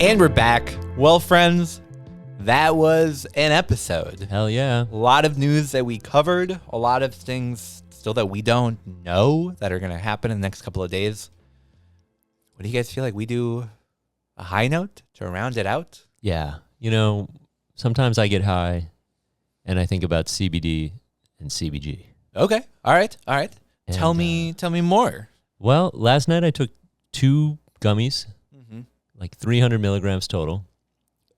And we're back. Well, friends, that was an episode. Hell yeah. A lot of news that we covered, a lot of things still that we don't know that are going to happen in the next couple of days. What do you guys feel like we do a high note to round it out? Yeah. You know, sometimes I get high and I think about CBD and CBG. Okay. All right. And, tell me more. Well, last night I took 2 gummies, like 300 milligrams total.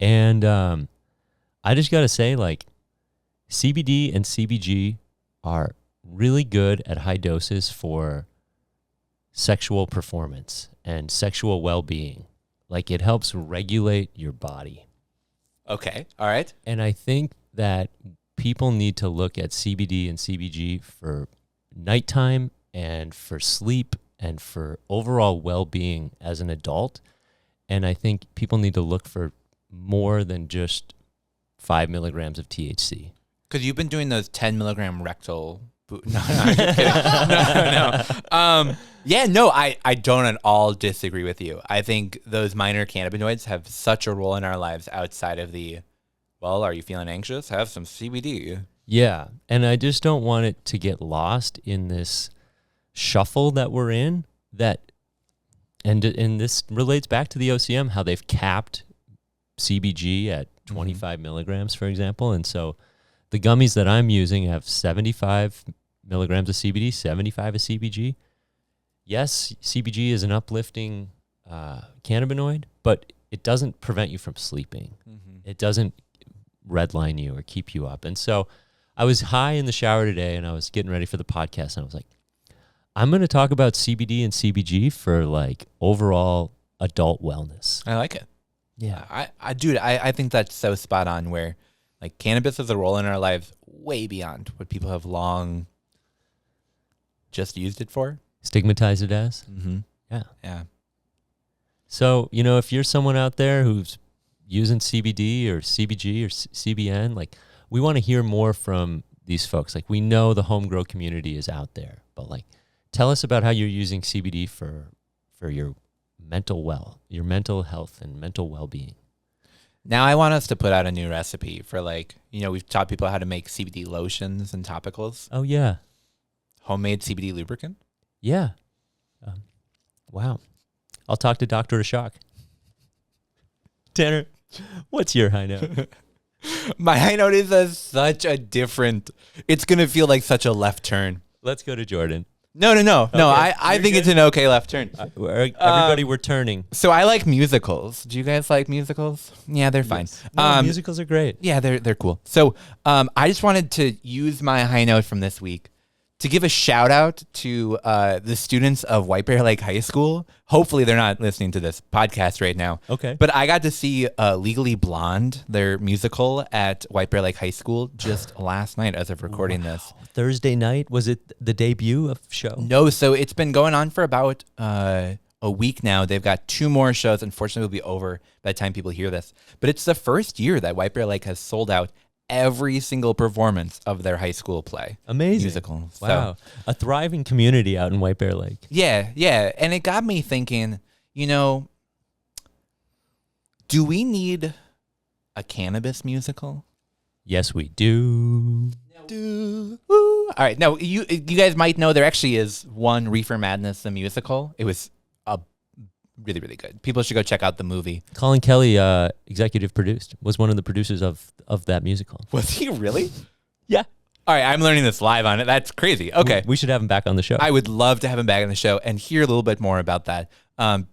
And I just got to say, like, CBD and CBG are really good at high doses for sexual performance and sexual well-being. Like, it helps regulate your body. Okay. All right. And I think that people need to look at CBD and CBG for nighttime and for sleep and for overall well-being as an adult. And I think people need to look for more than just 5 milligrams of THC. Because you've been doing those 10 milligram rectal. No, I'm just kidding. No. Yeah, no, I don't at all disagree with you. I think those minor cannabinoids have such a role in our lives outside of the, well, are you feeling anxious? Have some CBD. Yeah, and I just don't want it to get lost in this shuffle that we're in. And this relates back to the OCM, how they've capped CBG at 25 milligrams, for example. And so the gummies that I'm using have 75 milligrams of CBD, 75 of CBG. Yes, CBG is an uplifting cannabinoid, but it doesn't prevent you from sleeping. It doesn't redline you or keep you up. And so I was high in the shower today and I was getting ready for the podcast and I was like, I'm going to talk about CBD and CBG for like overall adult wellness. I like it. Yeah. I think that's so spot on where like cannabis has a role in our lives way beyond what people have long just used it for. Stigmatize it as. Yeah. So, you know, if you're someone out there who's using CBD or CBG or CBN, like we want to hear more from these folks. Like we know the home grow community is out there, but like tell us about how you're using CBD for your mental health and mental well-being. Now I want us to put out a new recipe for like, you know, we've taught people how to make CBD lotions and topicals. Oh yeah. Homemade CBD lubricant. Yeah. Wow. I'll talk to Dr. Ashok. Tanner, what's your high note? My high note is such a different, it's going to feel like such a left turn. Let's go to Jordan. No. Okay, I think it's an okay left turn. Everybody, we're turning. So I like musicals. Do you guys like musicals? Yeah, they're fine. Yes. No, musicals are great. Yeah, they're cool. So I just wanted to use my high note from this week to give a shout out to the students of White Bear Lake High School. Hopefully they're not listening to this podcast right now. Okay. But I got to see Legally Blonde, their musical at White Bear Lake High School just last night as of recording this. Thursday night, was it the debut of the show? No, so it's been going on for about a week now. They've got 2 more shows. Unfortunately, it'll be over by the time people hear this. But it's the first year that White Bear Lake has sold out every single performance of their high school play. Amazing. Musical. Wow. A thriving community out in White Bear Lake. Yeah. And it got me thinking, you know, do we need a cannabis musical? Yes, we do. All right. Now, you guys might know there actually is one, Reefer Madness, the musical. It was really, really good. People should go check out the movie. Colin Kelly, executive produced, was one of the producers of that musical. Was he really? Yeah. All right, I'm learning this live on it. That's crazy. Okay. We should have him back on the show. I would love to have him back on the show and hear a little bit more about that.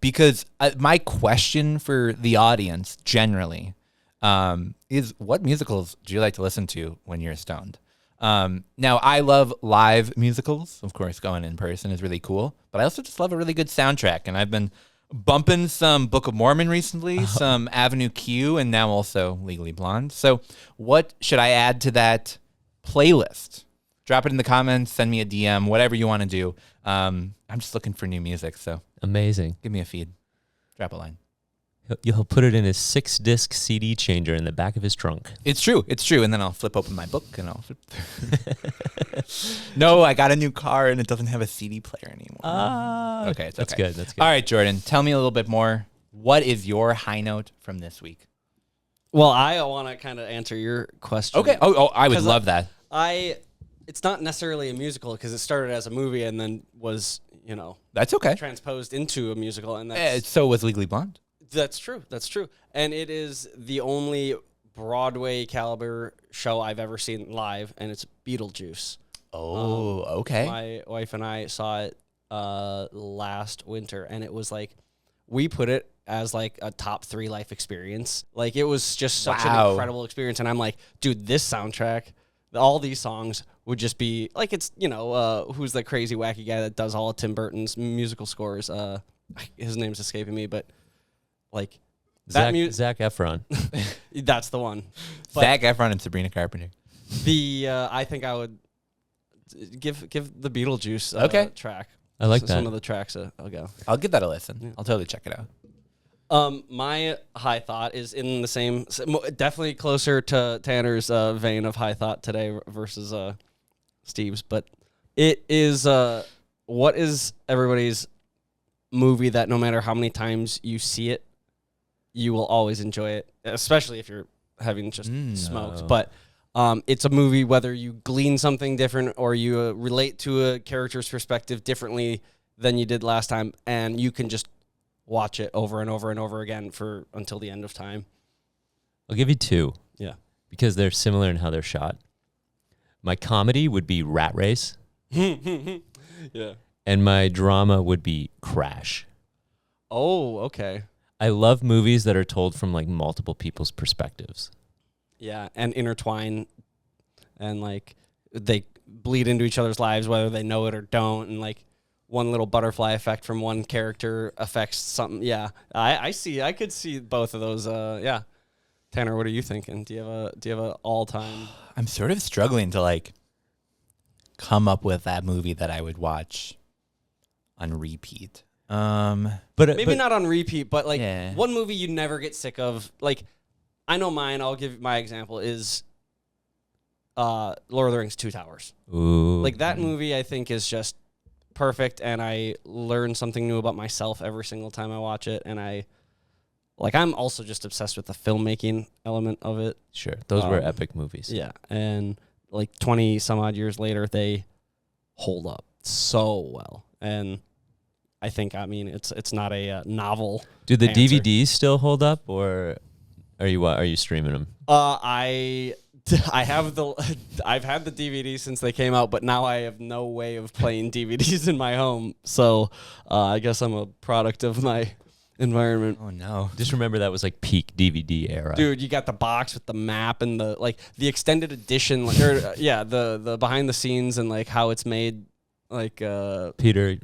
Because my question for the audience generally is, what musicals do you like to listen to when you're stoned? Now, I love live musicals. Of course, going in person is really cool. But I also just love a really good soundtrack. And I've been bumping some Book of Mormon recently, some Avenue Q, and now also Legally Blonde. So what should I add to that playlist? Drop it in the comments, send me a DM, whatever you want to do. I'm just looking for new music, so Amazing. give me a feed. Drop a line. He'll put it in his 6-disc CD changer in the back of his trunk. It's true. And then I'll flip open my book and I'll flip. No, I got a new car and it doesn't have a CD player anymore. Ah, Okay, it's that's okay. good. That's good. All right, Jordan, tell me a little bit more what is your high note from this week? Well, I want to kind of answer your question. Okay. Oh, I would love that. It's not necessarily a musical because it started as a movie and then was, That's okay. transposed into a musical, and So was Legally Blonde. that's true. That's true. And it is the only Broadway caliber show I've ever seen live, and it's Beetlejuice. Oh, okay. My wife and I saw it last winter, and it was like we put it as like a top 3 life experience. Like it was just such an incredible experience, and I'm like, dude, this soundtrack, all these songs would just be like it's who's the crazy wacky guy that does all of Tim Burton's musical scores? His name's escaping me, but like Zac Efron. that's the one. But Zac Efron and Sabrina Carpenter. I think I would give the Beetlejuice track. I like that. Some of the tracks I'll go. I'll give that a listen. Yeah. I'll totally check it out. My high thought is in the same, definitely closer to Tanner's vein of high thought today versus Steve's, but it is what is everybody's movie that no matter how many times you see it, you will always enjoy it, especially if you're having just smokes. But it's a movie whether you glean something different or you relate to a character's perspective differently than you did last time, and you can just watch it over and over and over again until the end of time. I'll give you 2. Yeah. Because they're similar in how they're shot. My comedy would be Rat Race. Yeah. And my drama would be Crash. Oh, okay. I love movies that are told from like multiple people's perspectives. Yeah, and intertwine, and like they bleed into each other's lives whether they know it or don't, and like one little butterfly effect from one character affects something. Yeah, I could see both of those. Yeah, Tanner, what are you thinking? Do you have a all time? I'm sort of struggling to like come up with that movie that I would watch on repeat. But Maybe not on repeat, but like Yeah. one movie you never get sick of. Like I know mine. I'll give my example is Lord of the Rings: Two Towers. Ooh. Like that movie, I think is just perfect, and I learn something new about myself every single time I watch it. And I'm also just obsessed with the filmmaking element of it. Sure, those were epic movies. Yeah, and like 20 some odd years later, they hold up so well. And I think, it's not a novel. Do the answer. DVDs still hold up, or are you streaming them? I have I've had the DVD since they came out, but now I have no way of playing DVDs in my home. So I guess I'm a product of my environment. Oh no! Just remember that was like peak DVD era. Dude, you got the box with the map and the extended edition, the behind the scenes and like how it's made, like Peter.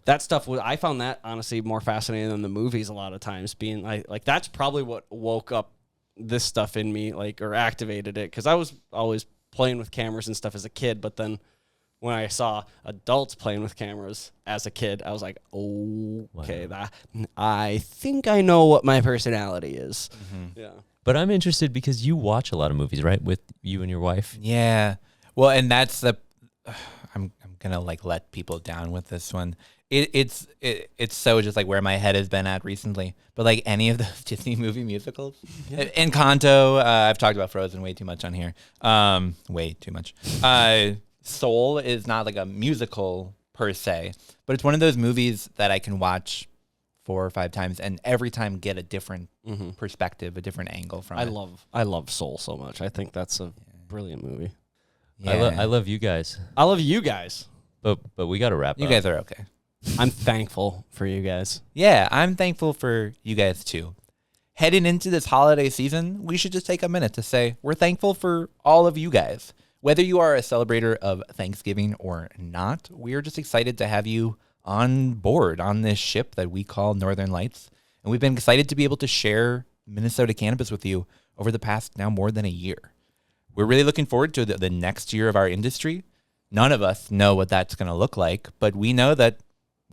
that stuff I found that honestly more fascinating than the movies a lot of times. Being like that's probably what woke up this stuff in me, or activated it, because I was always playing with cameras and stuff as a kid, but then when I saw adults playing with cameras as a kid, I was like, okay, I think I know what my personality is. Mm-hmm. Yeah. But I'm interested because you watch a lot of movies, right? With you and your wife. Yeah. Well, and that's I'm gonna let people down with this one. It's so just where my head has been at recently. But any of those Disney movie musicals, Encanto. I've talked about Frozen way too much on here. Way too much. Soul is not a musical per se, but it's one of those movies that I can watch 4 or 5 times and every time get a different perspective, a different angle from it. I love Soul so much. I think that's a brilliant movie. Yeah. I love you guys. I love you guys. But we got to wrap up. You guys are okay. I'm thankful for you guys. Yeah, I'm thankful for you guys too. Heading into this holiday season, we should just take a minute to say we're thankful for all of you guys. Whether you are a celebrator of Thanksgiving or not, we're just excited to have you on board on this ship that we call Northern Lights. And we've been excited to be able to share Minnesota cannabis with you over the past now more than a year. We're really looking forward to the next year of our industry. None of us know what that's going to look like, but we know that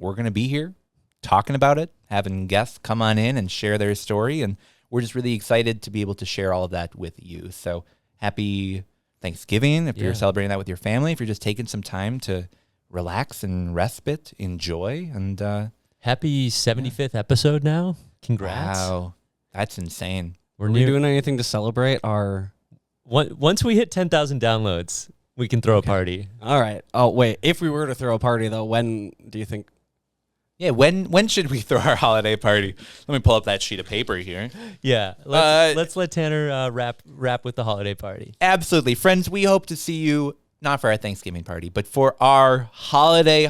we're going to be here talking about it, having guests come on in and share their story. And we're just really excited to be able to share all of that with you. So happy Thanksgiving if you're celebrating that with your family, if you're just taking some time to relax and respite, enjoy. And happy 75th episode now. Congrats. Wow. That's insane. We're Are we near. doing anything to celebrate our... Once we hit 10,000 downloads, we can throw a party. All right. Oh, wait. If we were to throw a party, though, when do you think... Yeah, when should we throw our holiday party? Let me pull up that sheet of paper here. Yeah. Let's let Tanner wrap with the holiday party. Absolutely. Friends, we hope to see you, not for our Thanksgiving party, but for our holiday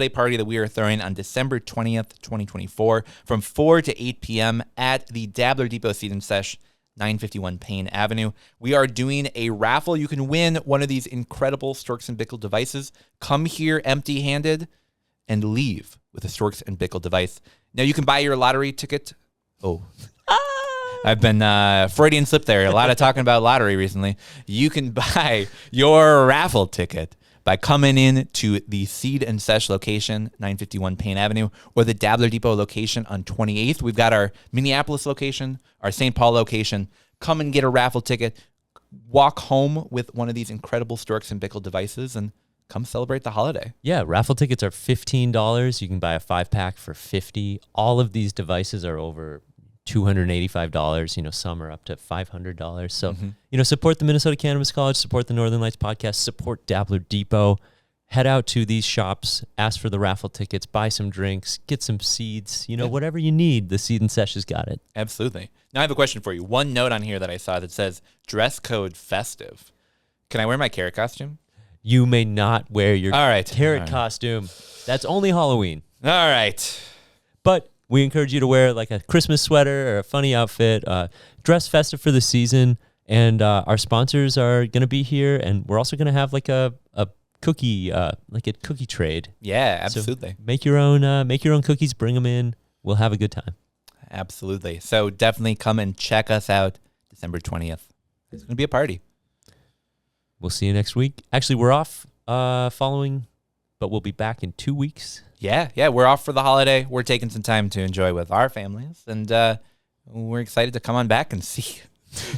party that we are throwing on December 20th, 2024 from 4 to 8 p.m. at the Dabbler Depot Seed and Sesh, 951 Payne Avenue. We are doing a raffle. You can win one of these incredible Storks and Bickle devices. Come here empty-handed and leave with a Storks and Bickle device. Now you can buy your lottery ticket. Oh, I've been Freudian slip there. A lot of talking about lottery recently. You can buy your raffle ticket by coming in to the Seed and Sesh location, 951 Payne Avenue, or the Dabbler Depot location on 28th. We've got our Minneapolis location, our St. Paul location. Come and get a raffle ticket. Walk home with one of these incredible Storks and Bickle devices and come celebrate the holiday. Yeah, raffle tickets are $15. You can buy a 5-pack for $50. All of these devices are over $285. You know, some are up to $500. So, you know, support the Minnesota Cannabis College, support the Northern Lights podcast, support Dabbler Depot. Head out to these shops, ask for the raffle tickets, buy some drinks, get some seeds. You know, whatever you need, the Seed and Sesh has got it. Absolutely. Now I have a question for you. One note on here that I saw that says dress code festive. Can I wear my carrot costume? You may not wear your All right. carrot All right. costume. That's only Halloween. All right. But we encourage you to wear like a Christmas sweater or a funny outfit, dress festive for the season. And our sponsors are going to be here. And we're also going to have like a cookie, like a cookie trade. Yeah, absolutely. So make your own cookies, bring them in. We'll have a good time. Absolutely. So definitely come and check us out December 20th. It's going to be a party. We'll see you next week. Actually, we're off following, but we'll be back in 2 weeks. Yeah, we're off for the holiday. We're taking some time to enjoy with our families, and we're excited to come on back and see.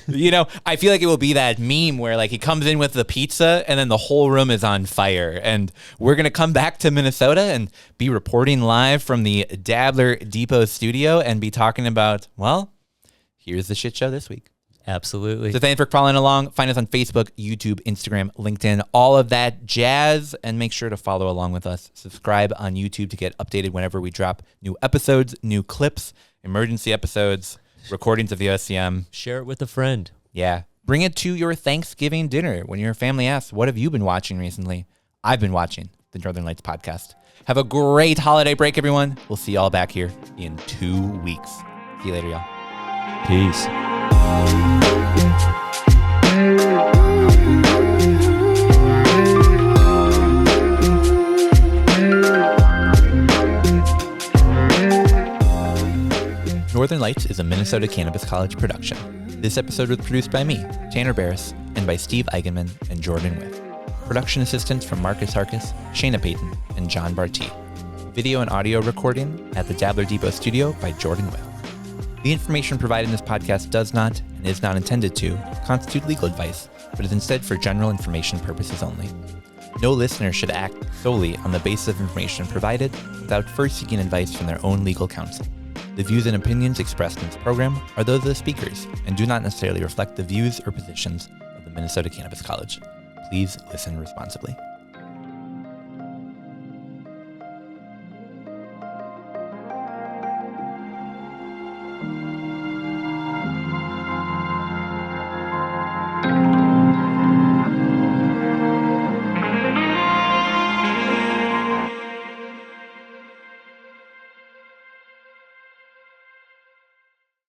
You know, I feel like it will be that meme where like he comes in with the pizza and then the whole room is on fire, and we're going to come back to Minnesota and be reporting live from the Dabbler Depot studio and be talking about, well, here's the shit show this week. Absolutely. So thanks for following along. Find us on Facebook, YouTube, Instagram, LinkedIn, all of that jazz. And make sure to follow along with us. Subscribe on YouTube to get updated whenever we drop new episodes, new clips, emergency episodes, recordings of the OCM. Share it with a friend. Yeah. Bring it to your Thanksgiving dinner when your family asks, what have you been watching recently? I've been watching the Northern Lights podcast. Have a great holiday break, everyone. We'll see you all back here in 2 weeks. See you later, y'all. Peace. Northern Lights is a Minnesota Cannabis College production. This episode was produced by me, Tanner Barris, and by Steve Eigenman and Jordan Witt. Production assistance from Marcus Harkis, Shayna Payton, and John Barty. Video and audio recording at the Dabbler Depot studio by Jordan Witt. The information provided in this podcast does not, and is not intended to, constitute legal advice, but is instead for general information purposes only. No listener should act solely on the basis of information provided without first seeking advice from their own legal counsel. The views and opinions expressed in this program are those of the speakers and do not necessarily reflect the views or positions of the Minnesota Cannabis College. Please listen responsibly.